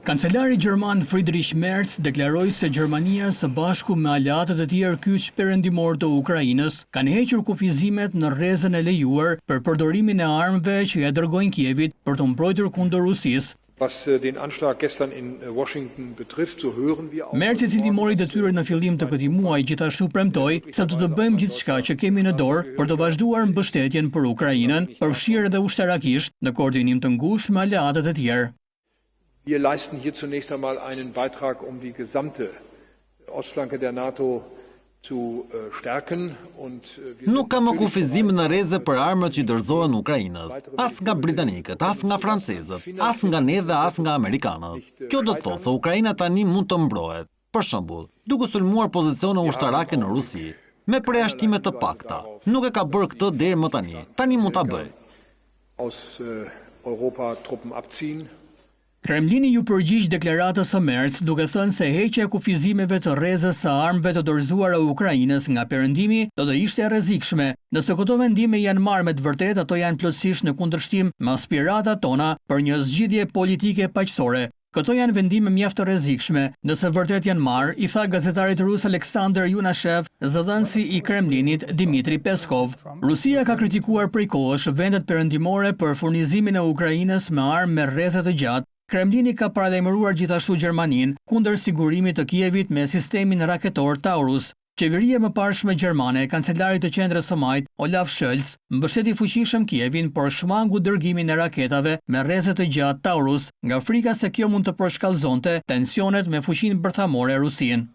Kancelari gjerman Friedrich Merz deklaroi se Gjermania së bashku me aleatët e tjerë kyç perëndimor të Ukrainës kanë hequr kufizimet në rrezën e lejuar për përdorimin e armëve që ja dërgojnë Kievit për të mbrojtur kundër Rusisë. Was den Anschlag gestern in Washington betrifft, so hören wir auch. Merz, i cili mori detyrën në fillim të këtij muaji, gjithashtu premtoi se do të bëjmë gjithçka që kemi në dorë për të vazhduar mbështetjen për Ukrainën, përfshirë edhe ushtarakisht në koordinim të ngushtë me aleatët e tjerë. Wir leisten hier zunächst einmal einen Beitrag, die gesamte Ostflanke der NATO zu stärken und Nuk ka më kufizim në rreze për armët që dorëzohen Ukrainës, as nga britanikët, as nga francezët, as nga ne dhe as nga amerikanët. Kjo do të thotë se Ukraina tani mund të mbrohet, për shembull, duke sulmuar pozicione ushtarake në Rusi, me përjashtime të pakta. Nuk e ka bërë këtë deri më tani. Tani mund ta bëjë. Aus Europa Truppen abziehen. Kremlini ju përgjigj deklaratës së Merz duke thënë se heqja e kufizimeve të rrezës së armëve të dorëzuara Ukrainës nga perëndimi do të ishte e rrezikshme. Nëse këto vendime janë marrë me të vërtetë, ato janë plotësisht në kundërshtim me aspiratat tona për një zgjidhje politike paqësore. Këto janë vendime mjaft të rrezikshme, nëse vërtet janë marrë, i tha gazetarit rus Aleksandr Yunashev, zëdhënësi i Kremlinit Dmitri Peskov. Rusia ka kritikuar prej kohësh vendet perëndimore për furnizimin e Ukrainës me armë me rreze të gjatë. Kremlini ka paralajmëruar gjithashtu Gjermaninë kundër sigurimit të Kievit me sistemin raketor Taurus. Qeveria e mëparshme gjermane, kancelari të qendrës së majt, Olaf Scholz, mbështeti fuqishëm Kievin, por shmangu dërgimin e raketave me rreze të gjatë Taurus, nga frika se kjo mund të përshkallëzonte tensionet me fuqinë bërthamore Rusin.